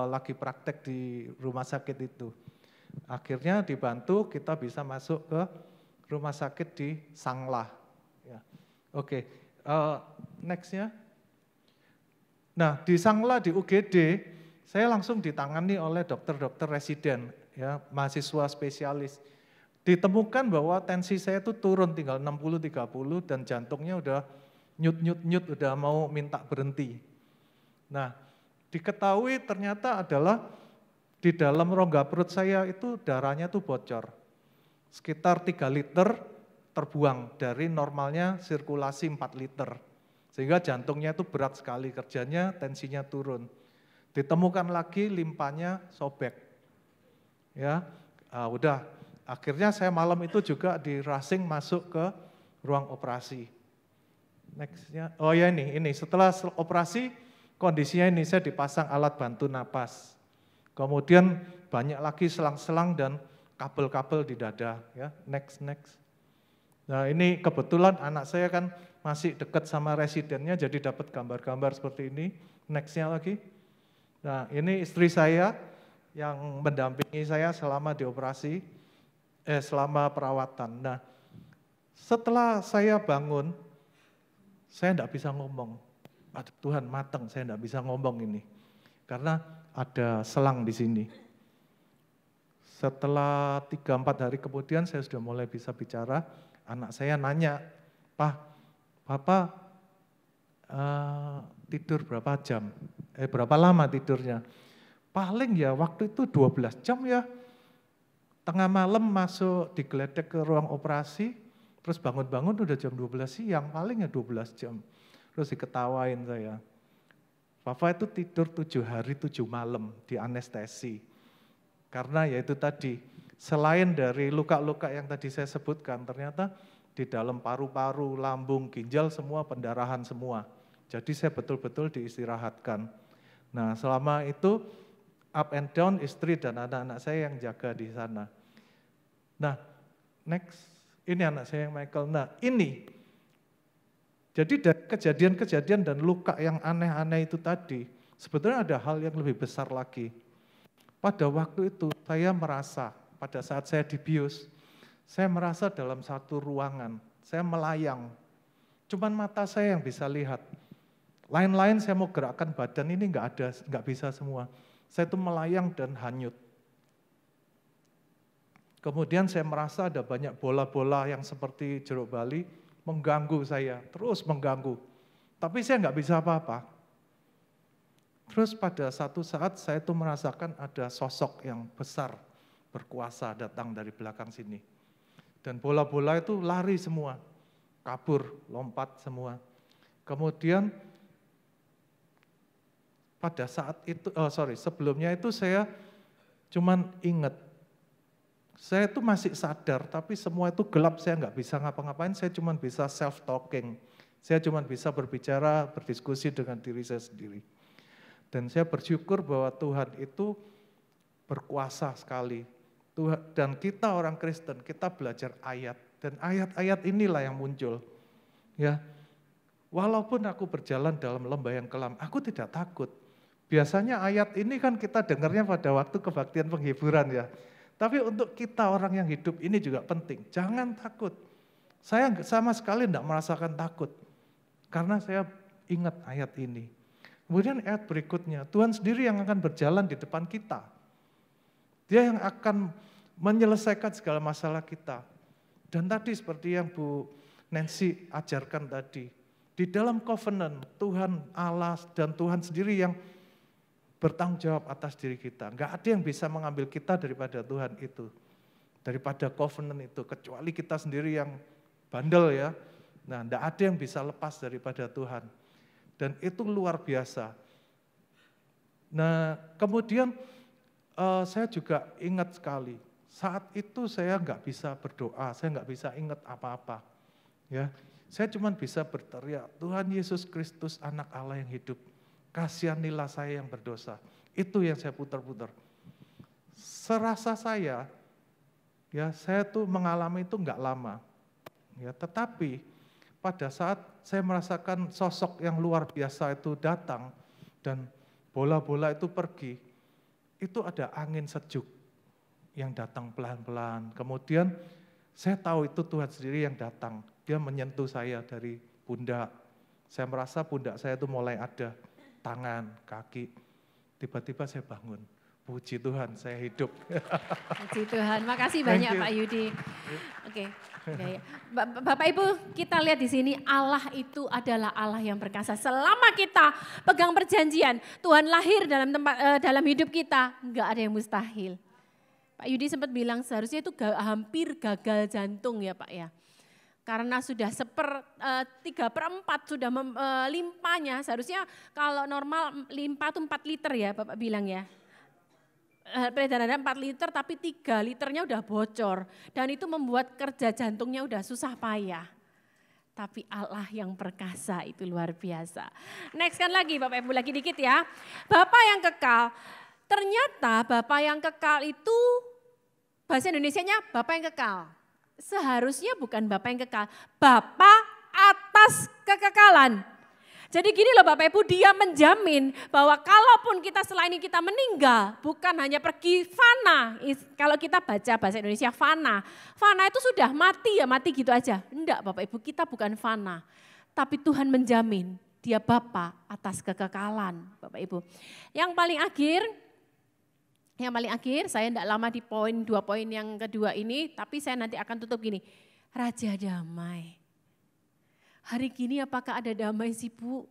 lagi praktek di rumah sakit itu. Akhirnya dibantu kita bisa masuk ke rumah sakit di Sanglah. Ya. Oke, nextnya. Nah di Sanglah di UGD. Saya langsung ditangani oleh dokter-dokter residen, ya, mahasiswa spesialis. Ditemukan bahwa tensi saya itu turun tinggal 60-30 dan jantungnya udah nyut, udah mau minta berhenti. Nah, diketahui ternyata adalah di dalam rongga perut saya itu darahnya tuh bocor. Sekitar 3 liter terbuang dari normalnya sirkulasi 4 liter. Sehingga jantungnya itu berat sekali kerjanya, tensinya turun. Ditemukan lagi limpanya sobek, ya, udah. Akhirnya saya malam itu juga di rushing masuk ke ruang operasi. Nextnya, oh ya ini setelah operasi kondisinya ini saya dipasang alat bantu napas. Kemudian banyak lagi selang-selang dan kabel-kabel di dada, ya. Next. Nah ini kebetulan anak saya kan masih dekat sama residennya, jadi dapat gambar-gambar seperti ini. Nextnya lagi. Nah ini istri saya yang mendampingi saya selama dioperasi, selama perawatan. Nah setelah saya bangun, saya enggak bisa ngomong. Aduh, Tuhan mateng, saya enggak bisa ngomong ini. Karena ada selang di sini. Setelah 3-4 hari kemudian saya sudah mulai bisa bicara, anak saya nanya, "Pak, Bapak tidur berapa jam? Berapa lama tidurnya?" "Paling ya waktu itu 12 jam ya. Tengah malam masuk digeledek ke ruang operasi, terus bangun-bangun udah jam 12 siang, paling ya 12 jam." Terus diketawain saya. "Bapak itu tidur 7 hari 7 malam di anestesi." Karena ya itu tadi, selain dari luka-luka yang tadi saya sebutkan, ternyata di dalam paru-paru, lambung, ginjal semua pendarahan semua. Jadi saya betul-betul diistirahatkan. Nah selama itu up and down istri dan anak-anak saya yang jaga di sana. Nah next, ini anak saya yang Michael. Nah ini, jadi dari kejadian-kejadian dan luka yang aneh-aneh itu tadi, sebetulnya ada hal yang lebih besar lagi. Pada waktu itu saya merasa, pada saat saya dibius, saya merasa dalam satu ruangan, saya melayang. Cuman mata saya yang bisa lihat. Lain-lain saya mau gerakkan badan ini nggak bisa semua. Saya itu melayang dan hanyut. Kemudian saya merasa ada banyak bola-bola yang seperti jeruk bali mengganggu saya, terus mengganggu. Tapi saya nggak bisa apa-apa. Terus pada satu saat saya tuh merasakan ada sosok yang besar, berkuasa datang dari belakang sini. Dan bola-bola itu lari semua, kabur, lompat semua. Kemudian pada saat itu, sebelumnya itu saya cuman ingat, saya itu masih sadar, tapi semua itu gelap, saya nggak bisa ngapa-ngapain, saya cuman bisa self-talking. Saya cuman bisa berbicara, berdiskusi dengan diri saya sendiri. Dan saya bersyukur bahwa Tuhan itu berkuasa sekali. Dan kita orang Kristen, kita belajar ayat. Dan ayat-ayat inilah yang muncul. Ya, walaupun aku berjalan dalam lembah yang kelam, aku tidak takut. Biasanya ayat ini kan kita dengarnya pada waktu kebaktian penghiburan ya. Tapi untuk kita orang yang hidup ini juga penting. Jangan takut. Saya sama sekali tidak merasakan takut. Karena saya ingat ayat ini. Kemudian ayat berikutnya, Tuhan sendiri yang akan berjalan di depan kita. Dia yang akan menyelesaikan segala masalah kita. Dan tadi seperti yang Bu Nancy ajarkan tadi, di dalam covenant Tuhan Allah dan Tuhan sendiri yang bertanggung jawab atas diri kita. Enggak ada yang bisa mengambil kita daripada Tuhan itu. Daripada covenant itu, kecuali kita sendiri yang bandel ya. Nah, enggak ada yang bisa lepas daripada Tuhan. Dan itu luar biasa. Nah, kemudian saya juga ingat sekali, saat itu saya nggak bisa berdoa, saya nggak bisa ingat apa-apa. Ya, saya cuma bisa berteriak, Tuhan Yesus Kristus anak Allah yang hidup, kasihanilah saya yang berdosa. Itu yang saya putar-putar. Serasa saya, ya saya tuh mengalami itu nggak lama. Ya, tetapi pada saat saya merasakan sosok yang luar biasa itu datang dan bola-bola itu pergi, itu ada angin sejuk yang datang pelan-pelan. Kemudian saya tahu itu Tuhan sendiri yang datang. Dia menyentuh saya dari pundak. Saya merasa pundak saya itu mulai ada tangan, kaki. Tiba-tiba saya bangun. Puji Tuhan, saya hidup. Puji Tuhan, makasih banyak Pak Yudi. Oke. Ya. Bapak Ibu, kita lihat di sini Allah itu adalah Allah yang perkasa. Selama kita pegang perjanjian, Tuhan lahir dalam hidup kita, enggak ada yang mustahil. Pak Yudi sempat bilang seharusnya itu hampir gagal jantung ya Pak ya. Karena sudah 3/4 sudah limpanya, seharusnya kalau normal limpa itu 4 liter ya Bapak bilang ya. Peredarannya 4 liter tapi 3 liternya udah bocor. Dan itu membuat kerja jantungnya udah susah payah. Tapi Allah yang perkasa itu luar biasa. Next kan lagi Bapak Ibu lagi dikit ya. Bapak yang kekal. Ternyata Bapak yang kekal itu bahasa Indonesianya Bapak yang kekal. Seharusnya bukan Bapak yang kekal. Bapak atas kekekalan. Jadi gini loh Bapak Ibu, dia menjamin bahwa kalaupun kita setelah ini kita meninggal, bukan hanya pergi fana. Kalau kita baca bahasa Indonesia fana. Fana itu sudah mati ya, mati gitu aja. Enggak Bapak Ibu, kita bukan fana. Tapi Tuhan menjamin Dia Bapa atas kekekalan, Bapak Ibu. Yang paling akhir saya tidak lama di poin 2 poin yang kedua ini, tapi saya nanti akan tutup gini. Raja damai. Hari gini apakah ada damai sih Bu?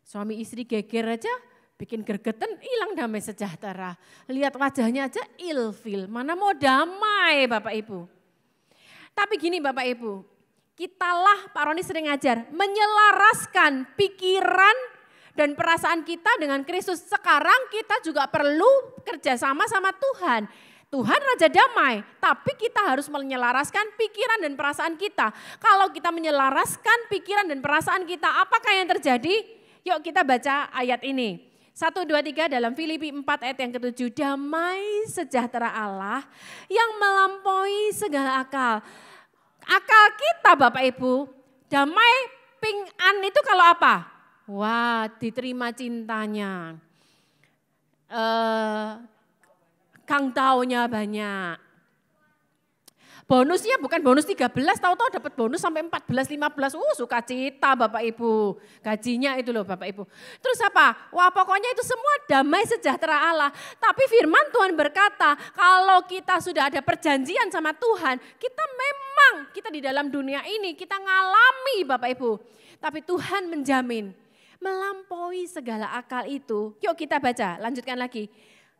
Suami istri geger aja, bikin gergeten, hilang damai sejahtera. Lihat wajahnya aja ilfil, mana mau damai Bapak Ibu. Tapi gini Bapak Ibu, kitalah, Pak Roni sering ngajar, menyelaraskan pikiran dan perasaan kita dengan Kristus. Sekarang kita juga perlu kerjasama sama Tuhan. Tuhan Raja Damai, tapi kita harus menyelaraskan pikiran dan perasaan kita. Kalau kita menyelaraskan pikiran dan perasaan kita, apakah yang terjadi? Yuk kita baca ayat ini. 1, 2, 3 dalam Filipi 4 ayat yang ke-7. Damai sejahtera Allah yang melampaui segala akal. Akal kita Bapak Ibu, damai ping-an itu kalau apa? Wah, diterima cintanya. Kang taunya banyak. Bonusnya bukan bonus 13, tahu-tahu dapat bonus sampai 14, 15. Sukacita Bapak Ibu. Gajinya itu loh Bapak Ibu. Terus apa? Wah pokoknya itu semua damai sejahtera Allah. Tapi firman Tuhan berkata, kalau kita sudah ada perjanjian sama Tuhan, kita di dalam dunia ini, kita ngalami Bapak Ibu. Tapi Tuhan menjamin, melampaui segala akal itu. Yuk kita baca, lanjutkan lagi.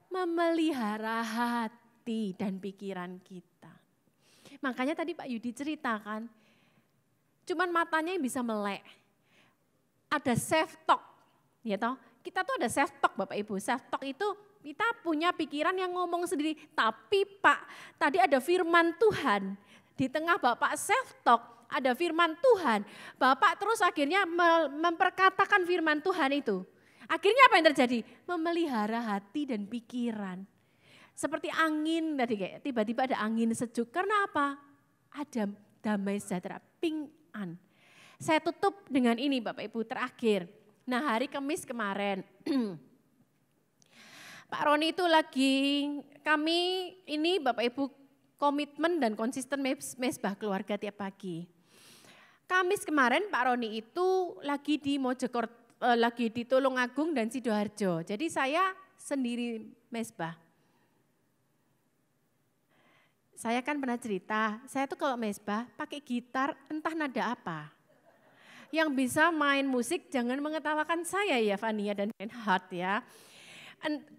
Memelihara hati dan pikiran kita. Makanya tadi Pak Yudi ceritakan, cuman matanya yang bisa melek. Ada self talk, ya toh? Kita tuh ada self talk Bapak Ibu. Self talk itu kita punya pikiran yang ngomong sendiri. Tapi Pak, tadi ada firman Tuhan. Di tengah Bapak self talk, ada firman Tuhan. Bapak terus akhirnya memperkatakan firman Tuhan itu. Akhirnya apa yang terjadi? Memelihara hati dan pikiran. Seperti angin tadi kayak tiba-tiba ada angin sejuk. Karena apa? Ada damai sejahtera, ping-an. Saya tutup dengan ini Bapak Ibu terakhir. Nah hari Kamis kemarin, Pak Roni itu kami ini Bapak Ibu komitmen dan konsisten mesbah keluarga tiap pagi. Kamis kemarin Pak Roni itu lagi di Mojokerto, lagi di Tulungagung dan Sidoarjo. Jadi saya sendiri mesbah. Saya kan pernah cerita, saya tuh kalau mesbah pakai gitar entah nada apa. Yang bisa main musik jangan mengetawakan saya ya Fania dan Reinhard ya.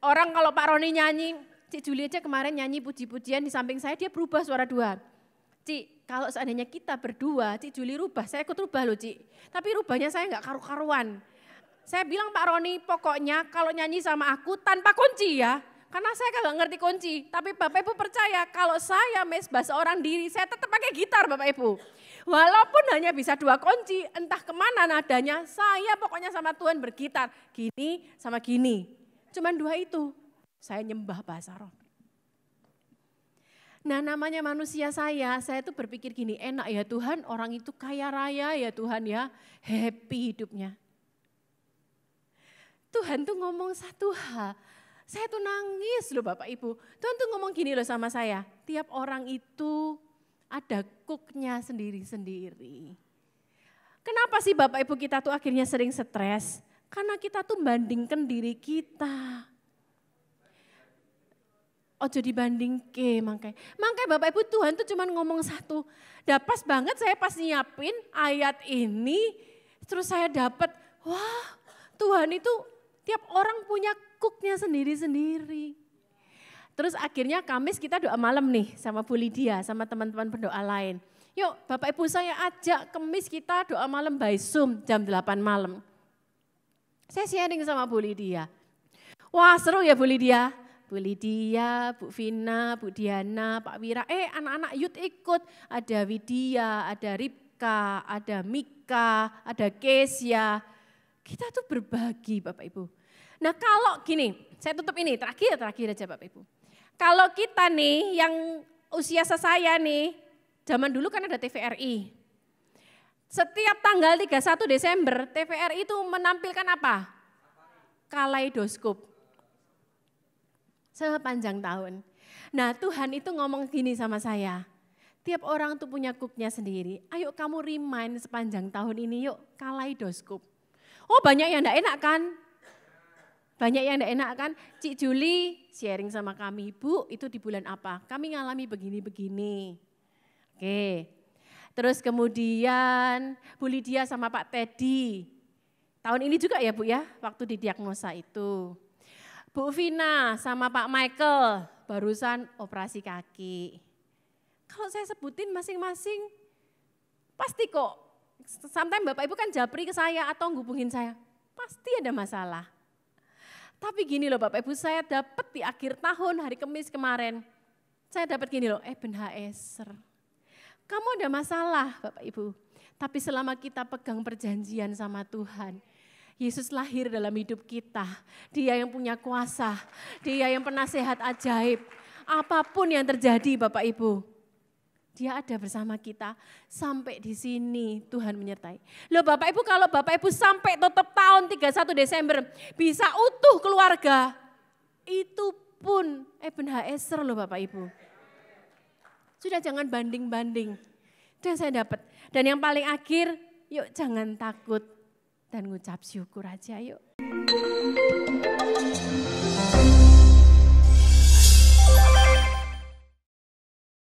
Orang kalau Pak Roni nyanyi, Cik Juli aja kemarin nyanyi puji-pujian di samping saya dia berubah suara 2. Cik, kalau seandainya kita berdua, Cik Juli rubah, saya ikut rubah loh Cik. Tapi rubahnya saya enggak karu-karuan. Saya bilang Pak Roni pokoknya kalau nyanyi sama aku tanpa kunci ya. Karena saya kagak ngerti kunci, tapi Bapak Ibu percaya kalau saya mesbah seorang diri, saya tetap pakai gitar Bapak Ibu. Walaupun hanya bisa 2 kunci, entah kemana nadanya, saya pokoknya sama Tuhan bergitar. Gini sama gini, cuman 2 itu, saya nyembah bahasa roh. Nah namanya manusia saya tuh berpikir gini, enak ya Tuhan orang itu kaya raya ya Tuhan ya, happy hidupnya. Tuhan tuh ngomong satu hal, saya tuh nangis loh Bapak Ibu. Tuhan tuh ngomong gini loh sama saya, tiap orang itu ada cooknya sendiri-sendiri. Kenapa sih Bapak Ibu kita tuh akhirnya sering stres? Karena kita tuh bandingkan diri kita. Ojo dibandingke Makanya Bapak Ibu Tuhan tuh cuma ngomong satu. Pas banget saya pas nyiapin ayat ini, terus saya dapat, wah Tuhan itu tiap orang punya cooknya sendiri-sendiri. Terus akhirnya Kamis kita doa malam nih sama Bu Lydia, sama teman-teman pendoa lain. Yuk Bapak Ibu saya ajak Kamis kita doa malam by Zoom jam 8 malam. Saya sharing sama Bu Lydia. Wah seru ya Bu Lydia. Bu Lydia, Bu Vina, Bu Diana, Pak Wira, anak-anak youth ikut. Ada Widya, ada Ripka, ada Mika, ada Kesia. Kita tuh berbagi Bapak Ibu. Nah kalau gini, saya tutup ini, terakhir aja Bapak Ibu. Kalau kita nih yang usia saya nih, zaman dulu kan ada TVRI. Setiap tanggal 31 Desember, TVRI itu menampilkan apa? Kaleidoskop. Sepanjang tahun. Nah Tuhan itu ngomong gini sama saya, Tiap orang tuh punya cooknya sendiri. Ayo kamu remind sepanjang tahun ini yuk kaleidoskop. Oh banyak yang enggak enak kan? Banyak yang enggak enak kan? Cik Juli sharing sama kami, Bu itu di bulan apa? Kami ngalami begini-begini. Oke, terus kemudian Bu Lydia sama Pak Teddy. Tahun ini juga ya Bu ya, waktu didiagnosa itu. Bu Vina sama Pak Michael barusan operasi kaki. Kalau saya sebutin masing-masing, pasti kok, sometimes Bapak Ibu kan japri ke saya atau ngubungin saya, pasti ada masalah. Tapi gini loh Bapak Ibu, saya dapat di akhir tahun hari Kamis kemarin, saya dapat gini loh, Ebenezer. Kamu ada masalah Bapak Ibu, tapi selama kita pegang perjanjian sama Tuhan, Yesus lahir dalam hidup kita, Dia yang punya kuasa, Dia yang penasehat ajaib, apapun yang terjadi Bapak Ibu, Dia ada bersama kita sampai di sini Tuhan menyertai. Loh Bapak Ibu kalau Bapak Ibu sampai tutup tahun 31 Desember bisa utuh keluarga. Itu pun Ebenezer loh Bapak Ibu. Sudah jangan banding-banding. Itu yang saya dapat. Dan yang paling akhir yuk jangan takut dan ngucap syukur aja yuk.